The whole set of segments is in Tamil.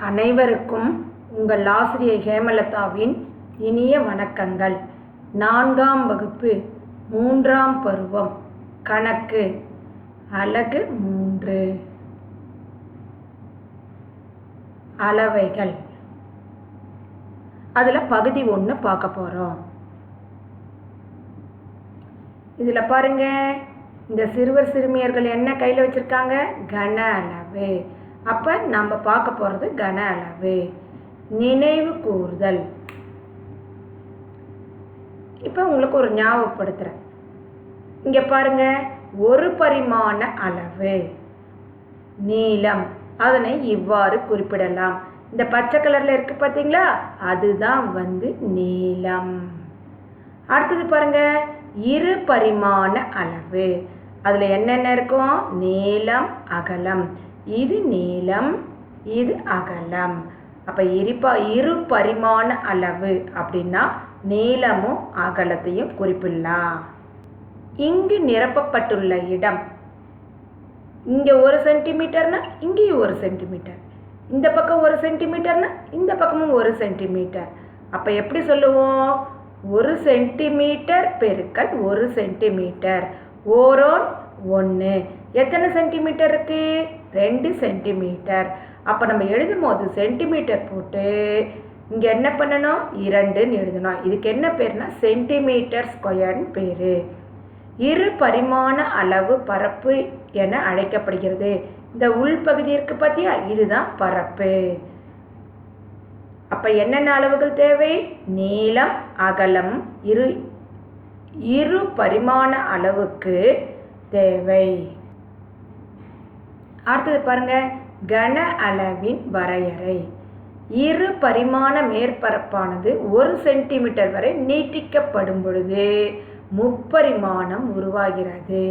அனைவருக்கும் உங்கள் ஆசிரியை ஹேமலதாவின் இனிய வணக்கங்கள். 4ஆம் வகுப்பு 3ஆம் பருவம் கணக்கு அலகு 3 அளவைகள். அதில் பகுதி 1 பார்க்க போகிறோம். இதில் பாருங்க, இந்த சிறுவர் சிறுமியர்கள் என்ன கையில் வச்சுருக்காங்க? கன அளவு. அப்போ நம்ம பார்க்க போகிறது கன அளவு. நினைவு கூறுதல். இப்போ உங்களுக்கு ஒரு ஞாபகப்படுத்துகிறேன். இங்கே பாருங்க, ஒரு பரிமாண அளவு நீளம், அதனை இவ்வாறு குறிப்பிடலாம். இந்த பச்சை கலரில் இருக்குது பார்த்தீங்களா, அதுதான் நீளம். அடுத்தது பாருங்க, இரு பரிமாண அளவு. அதில் என்னென்ன இருக்கும்? நீளம், அகலம். இது நீளம், இது அகலம். அப்போ இரு பரிமாண அளவு அப்படின்னா நீளமும் அகலத்தையும் குறிப்பிடலாம். இங்கு நிரப்பப்பட்டுள்ள இடம், இங்கே 1 சென்டிமீட்டர்னா இங்கேயும் 1 சென்டிமீட்டர், இந்த பக்கம் 1 சென்டிமீட்டர்னா இந்த பக்கமும் 1 சென்டிமீட்டர். அப்போ எப்படி சொல்லுவோம்? 1 சென்டிமீட்டர் பெருக்கல் 1 சென்டிமீட்டர். ஓரோன் 1. எத்தனை சென்டிமீட்டர் இருக்கு? 2 சென்டிமீட்டர். அப்போ நம்ம எழுதும் போது சென்டிமீட்டர் போட்டு இங்கே என்ன பண்ணணும்? 2ன்னு எழுதணும். இதுக்கு என்ன பேர்னா சென்டிமீட்டர் ஸ்கொயர்னு பேர். இரு பரிமாண அளவு பரப்பு என அழைக்கப்படுகிறது. இந்த உள்பகுதி இருக்கு பார்த்தியா, இதுதான் பரப்பு. அப்போ என்னென்ன அளவுகள் தேவை? நீளம், அகலம் இரு பரிமாண அளவுக்கு தேவை. அடுத்தது பாருங்க, கன அளவின் வரையறை. இரு பரிமாண மேற்பரப்பானது 1 சென்டிமீட்டர் வரை நீட்டிக்கப்படும் பொழுது முப்பரிமாணம் உருவாகிறது.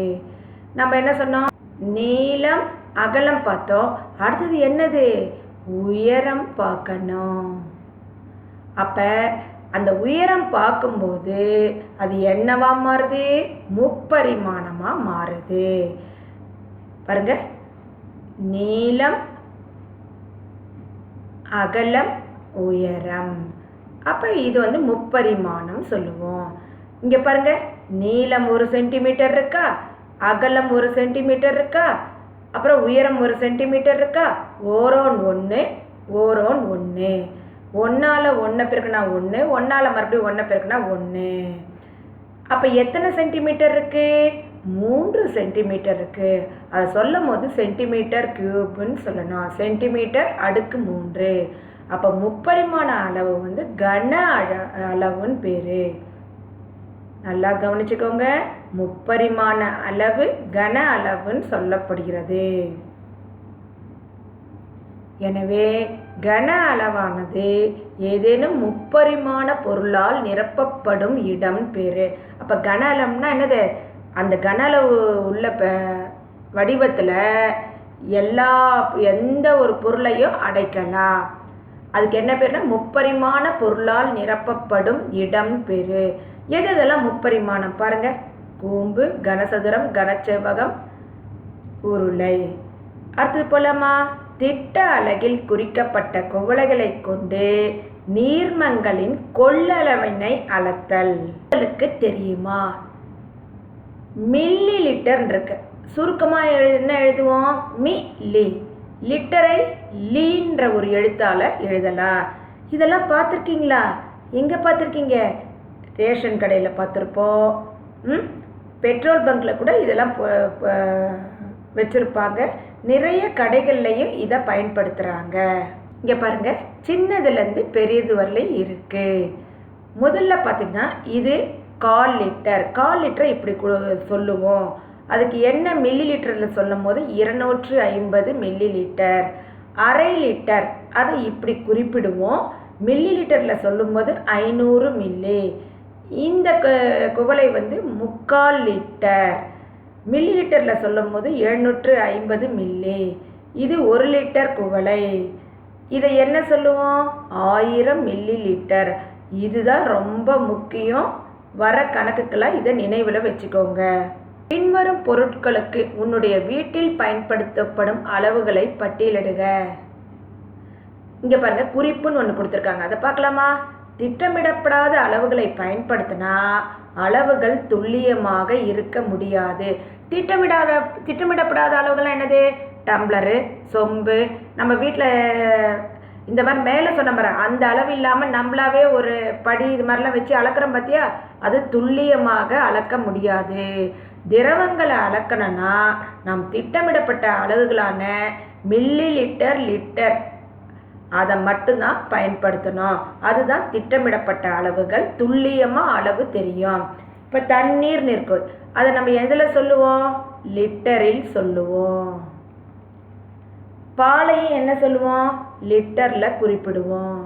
நம்ம என்ன சொன்னோம்? நீளம், அகலம் பார்த்தோம். அடுத்தது என்னது? உயரம் பார்க்கணும். அப்போ அந்த உயரம் பார்க்கும்போது அது என்னவா மாறுது? முப்பரிமாணமாக மாறுது. பாருங்க, நீளம், அகலம், உயரம். அப்போ இது முப்பரிமாணம் சொல்லுவோம். இங்கே பாருங்க, நீளம் 1 சென்டிமீட்டர் இருக்கா, அகலம் 1 சென்டிமீட்டர் இருக்கா, அப்புறம் உயரம் 1 சென்டிமீட்டர் இருக்கா. ஓரோன் 1, ஓரோன் 1. 1ஆல் 1 பெருக்குனா 1, 1ஆல் மறுபடியும் 1 பெருக்குனா 1. அப்போ எத்தனை சென்டிமீட்டர் இருக்கு? 3 சென்டிமீட்டர் இருக்கு. அதை சொல்லும் போது சென்டிமீட்டர் கியூப்னு சொல்லணும். சென்டிமீட்டர் அடுக்கு 3. அப்போ முப்பரிமாண அளவு கன அளவுன்னு பேரு. நல்லா கவனிச்சுக்கோங்க, முப்பரிமாண அளவு கன அளவுன்னு சொல்லப்படுகிறது. எனவே கன அளவானது ஏதேனும் முப்பரிமாண பொருளால் நிரப்பப்படும் இடம் பேரு. அப்போ கன அளவுனா என்னது? அந்த கன அளவு உள்ள வடிவத்தில் எந்த ஒரு பொருளையும் அடைக்கலாம். அதுக்கு என்ன பேருனா முப்பரிமாண பொருளால் நிரப்பப்படும் இடம் பேரு. எதெல்லாம் முப்பரிமாணம் பாருங்க? கூம்பு, கனசதுரம், கனச்செவ்வகம், உருளை. அடுத்தது போலாமா? திட்ட அலகில் குறிக்கப்பட்ட குவளைகளை கொண்டு நீர்மங்களின் கொள்ளளவினை அளத்தல். உங்களுக்கு தெரியுமா? மில்லி லிட்டர் இருக்கு. சுருக்கமாக என்ன எழுதுவோம்? மில்லி. லிட்டரை லீன்ற ஒரு எழுத்தால எழுதலாம். இதெல்லாம் பார்த்துருக்கீங்களா? எங்கே பார்த்துருக்கீங்க? ரேஷன் கடையில் பார்த்துருப்போம். பெட்ரோல் பங்கில் கூட இதெல்லாம் வச்சுருப்பாங்க. நிறைய கடைகள்லையும் இதை பயன்படுத்துகிறாங்க. இங்கே பாருங்க, சின்னதுலேருந்து பெரியது வரலையும் இருக்குது. முதல்ல பார்த்திங்கன்னா இது 1/4 லிட்டர். 1/4 லிட்டரை இப்படி சொல்லுவோம். அதுக்கு என்ன மில்லி லிட்டரில் சொல்லும் போது 250 மில்லி லிட்டர். 1/2 லிட்டர் அதை இப்படி குறிப்பிடுவோம். மில்லி லிட்டரில் சொல்லும்போது 500 மில்லி. இந்த குவளை 3/4 லிட்டர். மில்லி லிட்டரில் சொல்லும் போது 750 மில்லி. இது 1 லிட்டர் குவளை. இதை என்ன சொல்லுவோம்? 1000 மில்லி லிட்டர். இதுதான் ரொம்ப முக்கியம். வர கணக்குக்கெல்லாம் இதை நினைவில் வச்சுக்கோங்க. பின்வரும் பொருட்களுக்கு உன்னுடைய வீட்டில் பயன்படுத்தப்படும் அளவுகளை பட்டியலிடுக. இங்கே பாருங்கள் குறிப்புன்னு ஒன்று கொடுத்துருக்காங்க, அதை பார்க்கலாமா? திட்டமிடப்படாத அளவுகளை பயன்படுத்தினா அளவுகள் துல்லியமாக இருக்க முடியாது. திட்டமிடப்படாத அளவுகள் என்னது? டம்ளரு, சொம்பு, நம்ம வீட்டில் இந்த மாதிரி மேலே சொன்ன மாதிரி அந்த அளவு இல்லாமல் நம்மளாவே ஒரு படி இது மாதிரிலாம் வச்சு அளக்கிறோம் பார்த்தியா, அது துல்லியமாக அளக்க முடியாது. திரவங்களை அளக்கணும்னா நாம் திட்டமிடப்பட்ட அளவுகளான மில்லி லிட்டர், லிட்டர் அதை மட்டும்தான் பயன்படுத்தணும். அதுதான் திட்டமிடப்பட்ட அளவுகள், துல்லியமாக அளவு தெரியும். இப்போ தண்ணீர்னு இருக்கு, அதை நம்ம எதில் சொல்லுவோம்? லிட்டரில் சொல்லுவோம். பாலையும் என்ன சொல்லுவோம்? லிட்டரில் குறிப்பிடுவோம்.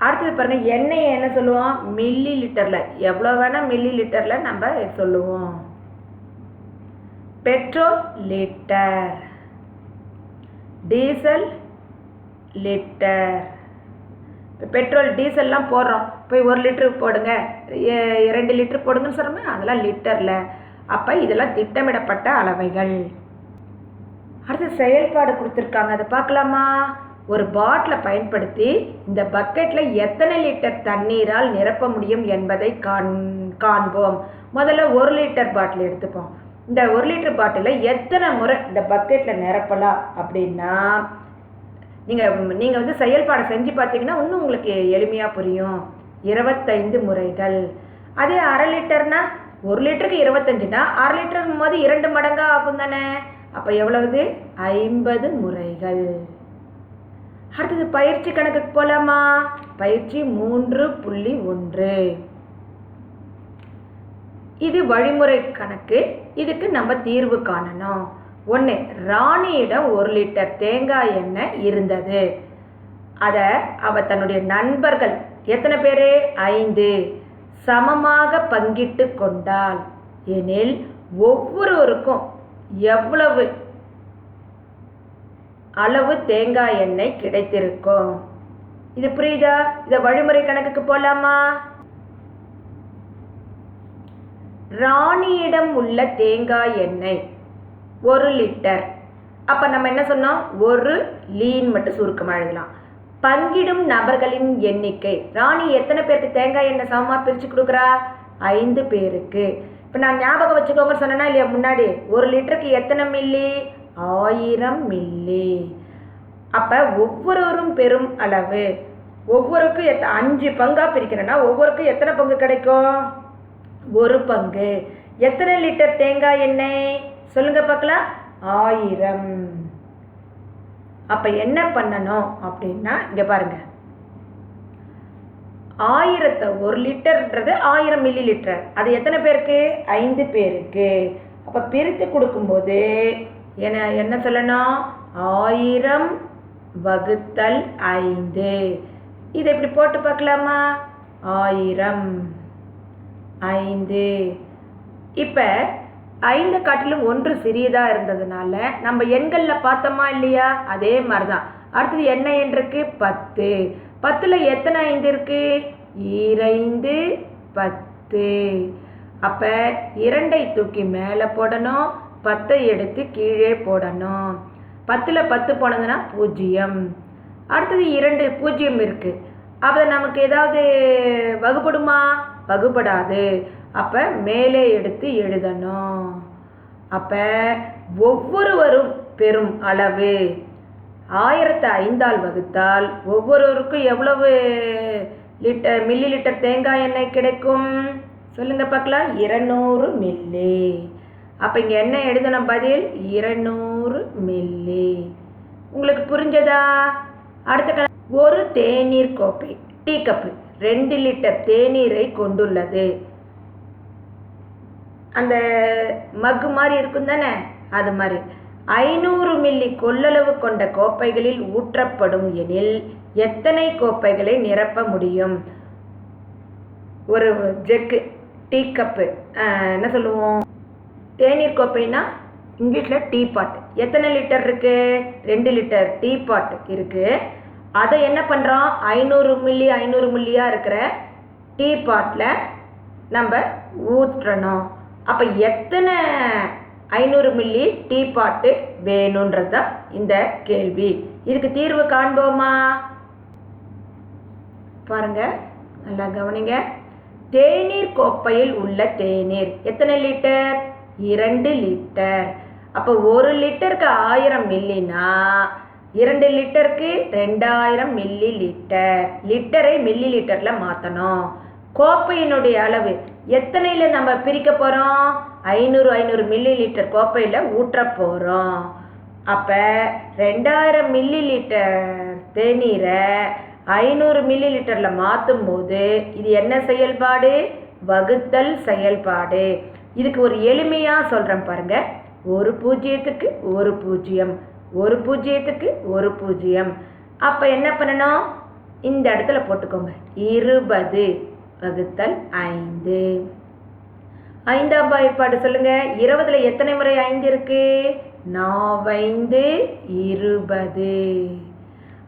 அடுத்தது பாருங்க, எண்ணெயை என்ன சொல்லுவோம்? மில்லி லிட்டரில், எவ்வளோ வேணால் மில்லி லிட்டரில் நம்ம சொல்லுவோம். Petrol litre, diesel litre. இப்போ பெட்ரோல் டீசல்லாம் போடுறோம், போய் 1 லிட்டருக்கு போடுங்க, 2 லிட்டர் போடுங்கன்னு சொல்கிறோமே, அதெல்லாம் லிட்டரில். அப்போ இதெல்லாம் திட்டமிடப்பட்ட அளவைகள். அடுத்து செயல்பாடு கொடுத்துருக்காங்க, அதை பார்க்கலாமா? ஒரு பாட்டிலை பயன்படுத்தி இந்த பக்கெட்டில் எத்தனை லிட்டர் தண்ணீரால் நிரப்ப முடியும் என்பதை காண்போம். முதல்ல 1 லிட்டர் பாட்டில் எடுத்துப்போம். இந்த 1 லிட்டர் பாட்டிலில் எத்தனை முறை இந்த பக்கெட்டில் நிரப்பலாம் அப்படின்னா, நீங்கள் வந்து செயல்பாடை செஞ்சு பார்த்தீங்கன்னா இன்னும் உங்களுக்கு எளிமையாக புரியும். 25 முறைகள். அதே 1/2 லிட்டர்னா 1 லிட்டருக்கு 25னா 1/2 லிட்டருக்கும் போது 2 மடங்காக ஆகும் தானே. அப்போ எவ்வளவு? 50 முறைகள். அடுத்தது பயிற்சி கணக்குக்கு போகலாமா? பயிற்சி 3.1. இது வழிமுறை கணக்கு. இதுக்கு நம்ம தீர்வு காணணும். 1. ராணியிடம் 1 லிட்டர் தேங்காய் எண்ணெய் இருந்தது. அதை அவ தன்னுடைய நண்பர்கள் எத்தனை பேர்? 5 சமமாக பங்கிட்டு கொண்டாள் எனில் ஒவ்வொருவருக்கும் எவ்வளவு அளவு தேங்காய் எண்ணெய் கிடைத்திருக்கும்? இது புரியுதா? இதை வழிமுறை கணக்குக்கு போகலாமா? ராணியிடம் உள்ள தேங்காய் எண்ணெய் 1 லிட்டர். அப்போ நம்ம என்ன சொன்னோம்? 1 லீன் மட்டும் சுருக்கமாக எழுதலாம். பங்கிடும் நபர்களின் எண்ணிக்கை, ராணி எத்தனை பேருக்கு தேங்காய் எண்ணெய் சமமாக பிரித்து கொடுக்குறா? 5 பேருக்கு. இப்போ நான் ஞாபகம் வச்சுக்கோங்கன்னு சொன்னேன்னா இல்லையா முன்னாடி, 1 லிட்டருக்கு எத்தனை மில்லி? 1000 மில்லி. அப்போ ஒவ்வொருவரும் பெரும் அளவு, ஒவ்வொருக்கும் 5 பங்காக பிரிக்கிறேன்னா ஒவ்வொருக்கும் எத்தனை பங்கு கிடைக்கும்? 1 பங்கு. எத்தனை லிட்டர் தேங்காய் எண்ணெய் சொல்லுங்க பார்க்கலாம்? 1000. அப்போ என்ன பண்ணணும் அப்படின்னா, இங்கே பாருங்க, 1000 1 லிட்டர்ன்றது 1000 மில்லி லிட்டர். அது எத்தனை பேருக்கு? 5 பேருக்கு. அப்போ பிரித்து கொடுக்கும்போது என்ன சொல்லணும்? 1000 வகுத்தல் 5. இதை இப்படி போட்டு பார்க்கலாமா? 1000 5. இப்போ 5 காட்டிலும் 1 சிறியதாக இருந்ததுனால நம்ம எண்களில் பார்த்தோமா இல்லையா? அதே மாதிரி தான். அடுத்தது என்ன எண் இருக்கு? 10. 10ல் எத்தனை 5 இருக்கு? 2 10. அப்போ 2ஐ தூக்கி மேலே போடணும், 10ஐ எடுத்து கீழே போடணும். 10ல் 10 போனதுன்னா 0. அடுத்தது 2 0 இருக்கு. அப்போ நமக்கு ஏதாவது வகுப்படுமா? வகுப்படாது. அப்போ மேலே எடுத்து எழுதணும். அப்போ ஒவ்வொருவரும் பெறும் அளவு 1000 5ஆல் வகுத்தால் ஒவ்வொருவருக்கும் எவ்வளவு மில்லி லிட்டர் தேங்காய் எண்ணெய் கிடைக்கும்? சொல்லுங்க பார்க்கலாம். 200 மில்லி. அப்போ இங்கே என்ன எழுதணும்? பதில் 200 மில்லி. உங்களுக்கு புரிஞ்சதா? அடுத்த ஒரு தேநீர் கோப்பை, டீ கப்பு 2 லிட்டர் தேநீரை கொண்டுள்ளது. அந்த மக்கு மாதிரி இருக்கும் தானே, அது மாதிரி 500 மில்லி கொள்ளளவு கொண்ட கோப்பைகளில் ஊற்றப்படும் எனில் எத்தனை கோப்பைகளை நிரப்ப முடியும்? ஒரு ஜக்கு, டீ கப்பு, என்ன சொல்லுவோம்? தேநீர் கோப்பைனா இங்கிலீஷில் டீ பாட். எத்தனை லிட்டர் இருக்கு? 2 லிட்டர் டீ பாட் இருக்கு. அதை என்ன பண்ணுறோம்? 500 மில்லி 500 மில்லியாக இருக்கிற டீ பாட்டில் நம்ம ஊற்றணும். அப்போ எத்தனை 500 மில்லி டீ பாட்டு வேணுன்றது தான் இந்த கேள்வி. இதுக்கு தீர்வு காண்போமா? பாருங்க, நல்லா கவனிங்க. தேநீர் கோப்பையில் உள்ள தேநீர் எத்தனை லிட்டர்? 2 லிட்டர். அப்போ 1 லிட்டருக்கு 1000 மில்லினா 2 லிட்டருக்கு 2000 மில்லி லிட்டர். லிட்டரை மில்லி லிட்டரில் மாற்றணும். கோப்பையினுடைய அளவு எத்தனையில் நம்ம பிரிக்க போகிறோம்? 500 மில்லி லிட்டர் கோப்பையில் ஊற்ற போகிறோம். அப்போ 2000 மில்லி லிட்டர் தேநீரை 500 மில்லி லிட்டரில் மாற்றும் போது இது என்ன செயல்பாடு? வகுத்தல் செயல்பாடு. இதுக்கு ஒரு எளிமையாக சொல்கிறேன் பாருங்க. 1 பூஜ்ஜியத்துக்கு 1 பூஜ்ஜியம், 1 பூஜ்ஜியத்துக்கு 1 பூஜ்ஜியம். அப்போ என்ன பண்ணணும்? இந்த இடத்துல போட்டுக்கோங்க. 20 வகுத்தல் 5. 5ஆம் வாய்ப்பாடு சொல்லுங்க. 20ல் எத்தனை முறை 5 இருக்கு? 4 20.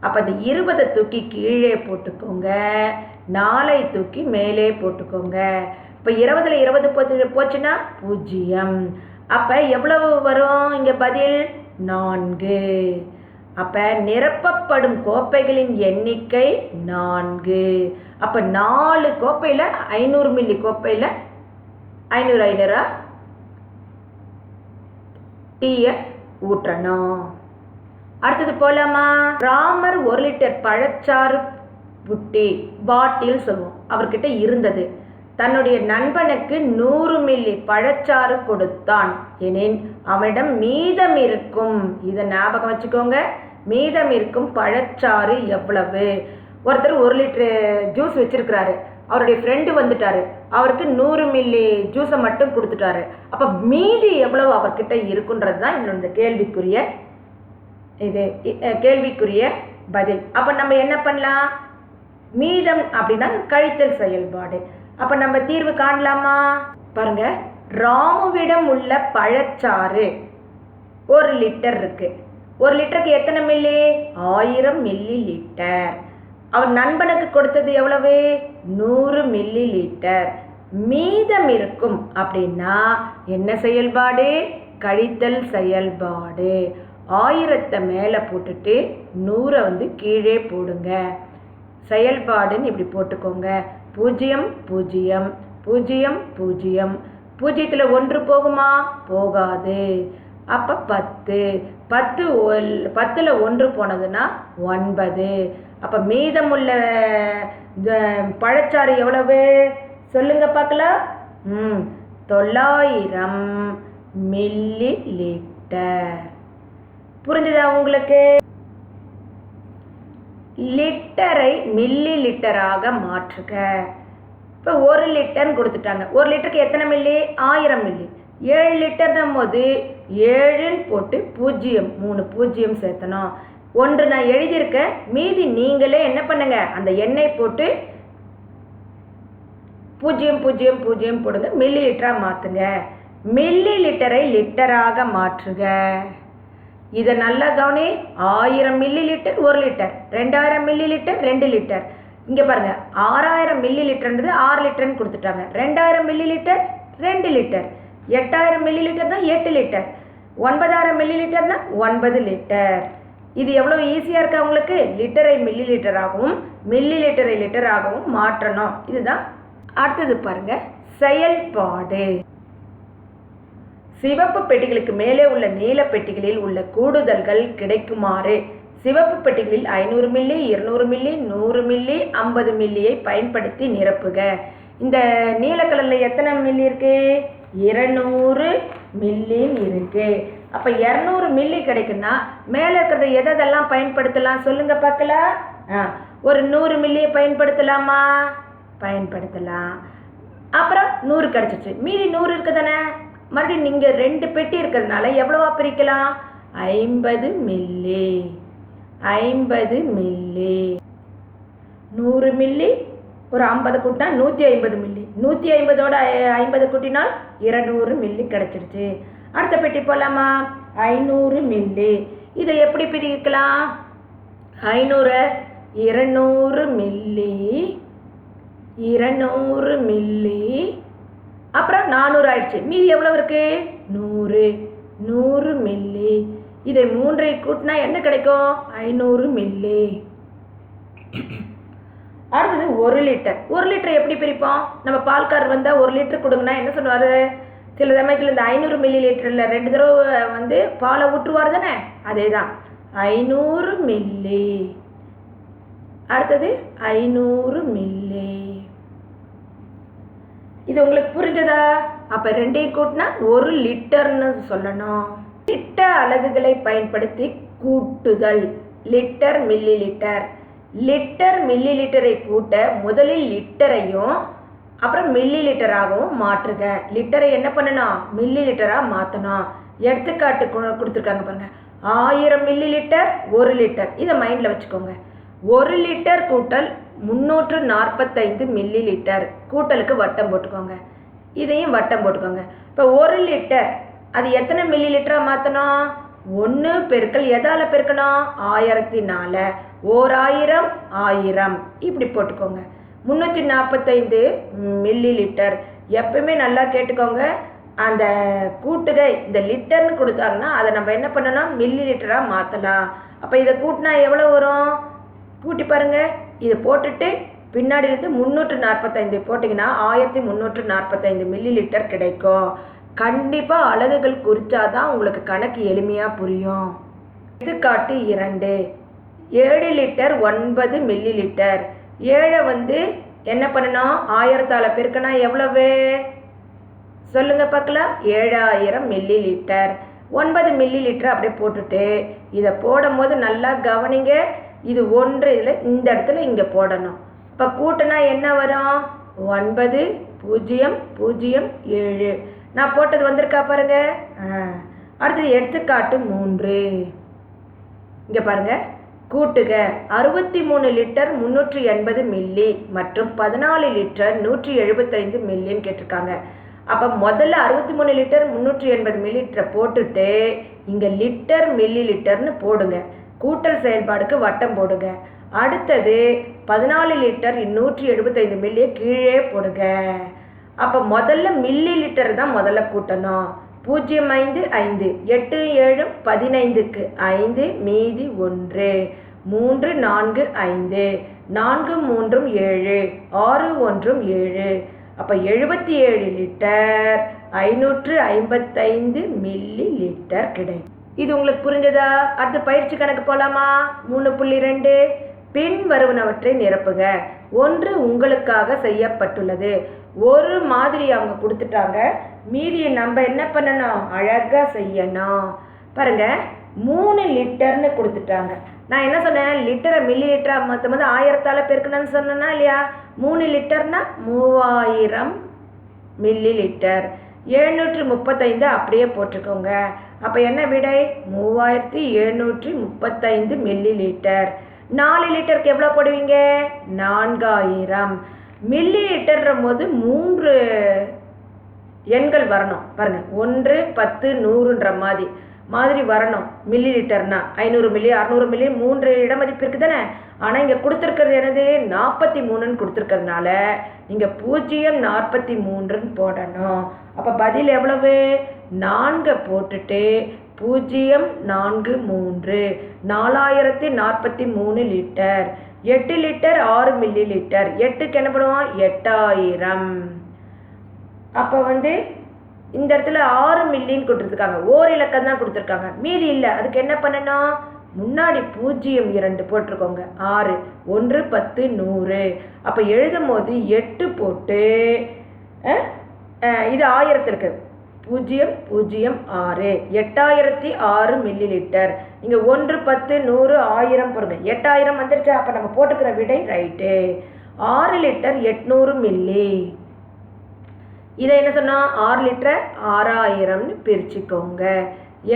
அப்போ அந்த 20 தூக்கி கீழே போட்டுக்கோங்க, 4 தூக்கி மேலே போட்டுக்கோங்க. இப்போ 20ல் 20 போச்சுன்னா 0. அப்போ எவ்வளவு வரும் இங்கே பதில்? 4. அப்போ நிரப்பப்படும் கோப்பைகளின் எண்ணிக்கை 4. அப்போ 4 கோப்பையில் 500 மில்லி கோப்பையில் 500 டீயை ஊற்றணும். அடுத்தது போலாமா? ராமர் 1 லிட்டர் பழச்சாறு புட்டி பாட்டில் சொல்லுவோம் அவர்கிட்ட இருந்தது. தன்னுடைய நண்பனுக்கு 100 மில்லி பழச்சாறு கொடுத்தான் எனின் அவனிடம் மீதம் இருக்கும், இதை ஞாபகம் வச்சுக்கோங்க, மீதம் இருக்கும் பழச்சாறு எவ்வளவு? ஒருத்தர் 1 லிட்டரு ஜூஸ் வச்சிருக்கிறாரு. அவருடைய ஃப்ரெண்டு வந்துட்டாரு. அவருக்கு 100 மில்லி ஜூஸை மட்டும் கொடுத்துட்டாரு. அப்போ மீதி எவ்வளவு அவர்கிட்ட இருக்குன்றது தான் இந்த கேள்விக்குரிய பதில். அப்போ நம்ம என்ன பண்ணலாம்? மீதம் அப்படின்னா கழித்தல் செயல்பாடு. அப்போ நம்ம தீர்வு காணலாமா? பாருங்க, ராமுவிடம் உள்ள பழச்சாறு 1 லிட்டர் இருக்கு. 1 லிட்டருக்கு எத்தனை மில்லி? 1000 milli litre. அவர் நண்பனுக்கு கொடுத்தது எவ்வளவு? 100 மில்லி லிட்டர். மீதம் இருக்கும் அப்படின்னா என்ன செயல்பாடு? கழித்தல் செயல்பாடு. 1000 மேலே போட்டுட்டு 100 கீழே போடுங்க. செயல்பாடுன்னு இப்படி போட்டுக்கோங்க. 0 0 0 0. 0ல் 1 போகுமா? போகாது. அப்போ 10. 10ல் 1 போனதுன்னா 9. அப்போ மீதமுள்ள பழச்சாறு எவ்வளவு சொல்லுங்க பார்க்கலாம். 900 மில்லி லிட்டர். புரிஞ்சுதா உங்களுக்கு? லிட்டரை மில்லி லிட்டராக மாற்றுக. இப்போ 1 லிட்டர்னு கொடுத்துட்டாங்க. 1 லிட்டருக்கு எத்தனை மில்லி? 1000 மில்லி. 7 லிட்டர்னும் போது 7ன்னு போட்டு 0 3 0 சேர்த்தணும். 1 நான் எழுதியிருக்கேன், மீதி நீங்களே என்ன பண்ணுங்க, அந்த எண்ணெய் போட்டு 0 0 0 போடுங்க, மில்லி லிட்டராக மாற்றுங்க. மில்லி லிட்டரை லிட்டராக மாற்றுக. இதை நல்லா கவனி. 1000 millilitre 1 litre, 2000 millilitre 2 litre. இங்கே பாருங்க, 6000 மில்லி லிட்டர்ன்றது 6 லிட்டர்னு கொடுத்துட்டாங்க. 2000 மில்லி லிட்டர் 2 லிட்டர், 8000 மில்லி லிட்டர்னா 8 லிட்டர், 9000 மில்லி லிட்டர்னா 9 லிட்டர். இது எவ்வளோ ஈஸியாக இருக்கா உங்களுக்கு? லிட்டரை மில்லி லிட்டராகவும் மில்லி லிட்டரை லிட்டராகவும் மாற்றணும். இதுதான். அடுத்தது பாருங்க, செயல்பாடு. சிவப்பு பெட்டிகளுக்கு மேலே உள்ள நீல பெட்டிகளில் உள்ள கூடுதல்கள் கிடைக்குமாறு சிவப்பு பெட்டிகளில் 500 மில்லி 200 மில்லி 100 மில்லி 50 மில்லியை பயன்படுத்தி நிரப்புக. இந்த நீல கலரில் எத்தனை மில்லி இருக்கு? 200 மில்லி இருக்கு. அப்போ 200 மில்லி கிடைக்குன்னா மேலே இருக்கிறத எதெல்லாம் பயன்படுத்தலாம் சொல்லுங்க பார்க்கலாம். ஒரு 100 மில்லியை பயன்படுத்தலாமா? பயன்படுத்தலாம். அப்புறம் 100 கிடச்சிச்சு, மீதி 100 இருக்குதானே. மறுபடியும் நீங்கள் 2 பெட்டி இருக்கிறதுனால எவ்வளவா பிரிக்கலாம்? 50 மில்லி. 50 மில்லி. 100 மில்லி ஒரு 50 கூட்டினா 150 மில்லி. 150ஓட 50 கூட்டினால் 200 மில்லி கிடச்சிருச்சு. அடுத்த பெட்டி போகலாமா? 500 மில்லி. இதை எப்படி பிரிக்கலாம்? 500 200 மில்லி, 200 மில்லி, அப்புறம் 400 ஆயிடுச்சு. மீதி எவ்வளோ இருக்கு? 100. 100 மில்லி. இதை 3ஐ கூட்டினா என்ன கிடைக்கும்? 500 மில்லி. அடுத்தது 1 லிட்டர். 1 லிட்டர் எப்படி பிரிப்போம்? நம்ம பால்காரர் வந்தால் 1 லிட்டர் கொடுங்கன்னா என்ன சொல்லுவார்? சில சமயத்தில் இந்த 500 மில்லி லிட்டரில் 2 தடவை பாலை ஊற்றுவார் தானே, அதே தான் 500 மில்லி. அடுத்தது 500 மில்லி. இது உங்களுக்கு புரிஞ்சதா? அப்போ 2ஐயும் கூட்டினா 1 லிட்டர்னு சொல்லணும். லிட்டர் அலகுகளை பயன்படுத்தி கூட்டுதல். Litre millilitre. Litre millilitre லிட்டரை கூட்ட முதலில் லிட்டரையும் அப்புறம் மில்லி லிட்டராகவும் மாற்றுக. லிட்டரை என்ன பண்ணணும்? மில்லி லிட்டராக மாற்றணும். எடுத்துக்காட்டு கொடுத்துருக்காங்க பாருங்க. 1000 மில்லி லிட்டர் 1 லிட்டர். இதை மைண்டில் வச்சுக்கோங்க. 1 லிட்டர் கூட்டல் 345 மில்லி லிட்டர். கூட்டலுக்கு வட்டம் போட்டுக்கோங்க. இதையும் வட்டம் போட்டுக்கோங்க. இப்போ 1 லிட்டர் அது எத்தனை மில்லி லிட்டராக மாற்றணும்? 1 பெருக்கல் எதால் பெருக்கணும்? 1000 1000 1000 இப்படி போட்டுக்கோங்க. 345 மில்லி லிட்டர். எப்பவுமே நல்லா கேட்டுக்கோங்க. அந்த கூட்டுகை இந்த லிட்டர்னு கொடுத்தாங்கன்னா அதை நம்ம என்ன பண்ணணும்? மில்லி லிட்டராக மாற்றலாம். அப்போ இதை கூட்டினா எவ்வளோ வரும்? கூட்டி பாருங்கள். இதை போட்டுட்டு பின்னாடி இருந்து 345 போட்டிங்கன்னா 1345 மில்லி லிட்டர் கிடைக்கும். கண்டிப்பாக அலகுகள் குறிச்சாதான் உங்களுக்கு கணக்கு எளிமையாக புரியும். எடுத்துக்காட்டு 2. 7 லிட்டர் 9 மில்லி லிட்டர். 7 என்ன பண்ணணும்? 1000ஆல் பெருக்கினா எவ்வளவு? சொல்லுங்க பார்க்கலாம். 7000 மில்லி லிட்டர். 9 மில்லி லிட்டர் அப்படியே போட்டுட்டு இதை போடும் போது நல்லா கவனிங்க. இது 1 இதில் இந்த இடத்துல இங்கே போடணும். இப்போ கூட்டினா என்ன வரும்? 9007. நான் போட்டது வந்திருக்கா பாருங்க. அடுத்தது எடுத்துக்காட்டு 3. இங்கே பாருங்க. கூட்டுக 63 லிட்டர் 380 மில்லி மற்றும் 14 லிட்டர் 175 மில்லின்னு கேட்டிருக்காங்க. அப்போ முதல்ல 63 லிட்டர் 380 மில்லி லிட்டரை போட்டுட்டு இங்கே லிட்டர் மில்லி லிட்டர்னு போடுங்க. கூட்டல் செயல்பாடுக்கு வட்டம் போடுங்க. அடுத்தது 14 லிட்டர் 175 மில்லியை கீழே போடுங்க. அப்போ முதல்ல மில்லி லிட்டர் தான் முதல்ல கூட்டணும். 0 5 8 7 15க்கு 5 மீதி 1 3 4 5 4 3 7 6 1 7. அப்போ 77 லிட்டர் 555 மில்லி லிட்டர் கிடைக்கும். இது உங்களுக்கு புரிஞ்சதா? அடுத்து பயிற்சி கணக்கு போகலாமா? 3.2. பின் வருவனவற்றை நிரப்புக. 1 உங்களுக்காக செய்யப்பட்டுள்ளது. ஒரு மாதிரி அவங்க கொடுத்துட்டாங்க. மீதியை நம்ம என்ன பண்ணணும்? அழகாக செய்யணும். பாருங்க. 3 லிட்டர்னு கொடுத்துட்டாங்க. நான் என்ன சொன்னேன்? லிட்டரை மில்லி லிட்டராக மாற்றும் போது 1000ஆல் பெருக்கணும்னு சொன்னேன்னா இல்லையா? 3 லிட்டர்னா 3000 மில்லி லிட்டர். 735 அப்படியே போட்டுக்கோங்க. அப்போ என்ன விடை? 3735 மில்லி லிட்டர். 4 லிட்டருக்கு எவ்வளோ போடுவீங்க? 4000 மில்லி லிட்டர்ன்ற போது 3 எண்கள் வரணும். பாருங்கள். 1 10 100ன்ற மாதிரி வரணும். மில்லி லிட்டர்னா 500 மில்லி 600 மில்லி 3 இடமதிப்பு இருக்குது தானே. ஆனால் இங்கே கொடுத்துருக்கிறது என்னது? 43ன்னு கொடுத்துருக்கிறதுனால நீங்கள் 043ன்னு போடணும். அப்போ பதில் எவ்வளவு? 4 போட்டுட்டு 043 4043 லிட்டர். 8 litre 6 millilitre. 8க்கு என்ன பண்ணுவோம்? 8000. அப்போ இந்த இடத்துல 6 மில்லின்னு கொடுத்துருக்காங்க. ஓர் இலக்கம் தான் கொடுத்துருக்காங்க. மீதி இல்லை. அதுக்கு என்ன பண்ணணும்? முன்னாடி 02 போட்டிருக்கோங்க. 6 1 10 100. அப்போ எழுதும் போது 8 போட்டு இது 1000 இருக்கு. 006 8006 மில்லி லிட்டர். நீங்கள் 1 10 100 1000 போடுங்க. 8000 வந்துருச்சா? அப்போ நம்ம போட்டுக்கிற விடை ரைட்டு. 6 litre 800 milli. இதை என்ன சொன்னால் 6 லிட்டரை 6000ன்னு பிரிச்சுக்கோங்க.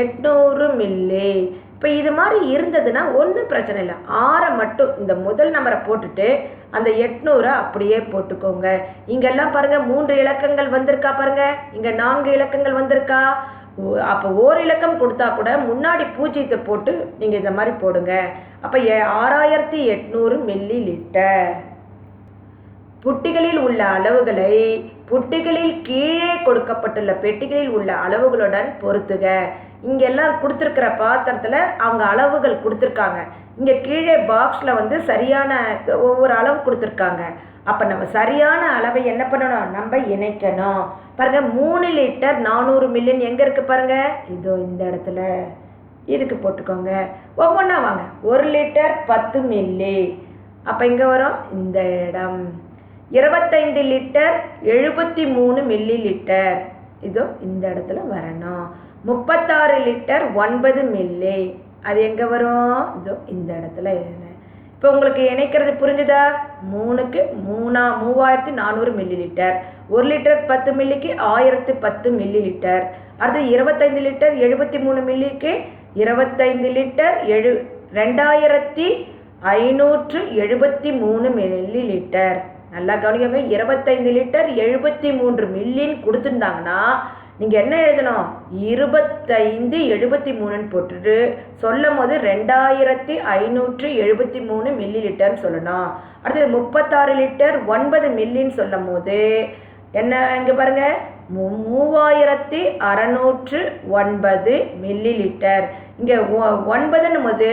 800 மில்லி. இப்போ இது மாதிரி இருந்ததுன்னா ஒன்றும் பிரச்சனை இல்லை. 6 மட்டும் இந்த முதல் நம்பரை போட்டுட்டு அந்த 800 அப்படியே போட்டுக்கோங்க. இங்கெல்லாம் பாருங்கள் 3 இலக்கங்கள் வந்திருக்கா பாருங்கள். இங்கே 4 இலக்கங்கள் வந்திருக்கா? அப்போ ஓர் இலக்கம் கொடுத்தா கூட முன்னாடி 0 போட்டு நீங்கள் இந்த மாதிரி போடுங்க. அப்போ 6800 மில்லி லிட்டர். புட்டிகளில் உள்ள அளவுகளை புட்டிகளில் கீழே கொடுக்கப்பட்டுள்ள பெட்டிகளில் உள்ள அளவுகளுடன் பொருத்துக. இங்கெல்லாம் கொடுத்துருக்கிற பாத்திரத்தில் அவங்க அளவுகள் கொடுத்துருக்காங்க. இங்கே கீழே பாக்ஸில் வந்து சரியான ஒவ்வொரு அளவு கொடுத்துருக்காங்க. அப்போ நம்ம சரியான அளவை என்ன பண்ணணும், நம்ம இணைக்கணும். பாருங்கள் 3 லிட்டர் 400 மில்லின்னு எங்கே இருக்குது பாருங்கள், இதோ இந்த இடத்துல இதுக்கு போட்டுக்கோங்க. ஒவ்வொன்றா வாங்க. 1 லிட்டர் 10 மில்லி, அப்போ இங்கே வரும் இந்த இடம். 25 லிட்டர் 73 மில்லி லிட்டர், இதோ இந்த இடத்துல வரணும். 36 லிட்டர் 9 மில்லி, அது எங்கே வரும், இதோ இந்த இடத்துல. இப்போ உங்களுக்கு இணைக்கிறது புரிஞ்சுதா? 3க்கு 3400 milli litre, 1 litre 10 மில்லிக்கு 1010 milli litre. அடுத்து 25 லிட்டர் 73 மில்லிக்கு 25 லிட்டர் 2573 மில்லி லிட்டர். நல்லா கவனிக்கங்க. 25 லிட்டர் 73 மில்லின்னு கொடுத்துருந்தாங்கன்னா நீங்கள் என்ன எழுதணும், 2573ன்னு போட்டுட்டு சொல்லும் போது 2573 மில்லி லிட்டர்னு சொல்லணும். அடுத்தது 36 லிட்டர் 9 மில்லின்னு சொல்லும் போது என்ன, இங்கே பாருங்கள் 3609 மில்லி லிட்டர். இங்கே 9ன்னும் போது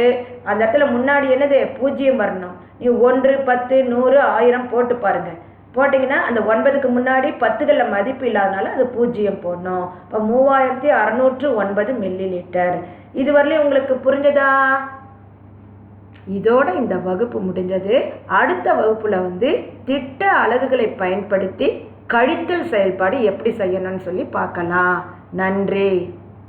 அந்த இடத்துல முன்னாடி என்னது, 0 வரணும். நீங்கள் 1 10 100 1000 போட்டு பாருங்கள். போட்டிங்கன்னா அந்த 9க்கு முன்னாடி 10களில் மதிப்பு இல்லாதனால அது 0 போடணும். இப்போ 3609 மில்லி லிட்டர். இது வரலையும் உங்களுக்கு புரிஞ்சதா? இதோட இந்த வகுப்பு முடிஞ்சது. அடுத்த வகுப்பில் வந்து திட்ட அலகுகளை பயன்படுத்தி கழித்தல் செயல்பாடு எப்படி செய்யணும்னு சொல்லி பார்க்கலாம். நன்றி.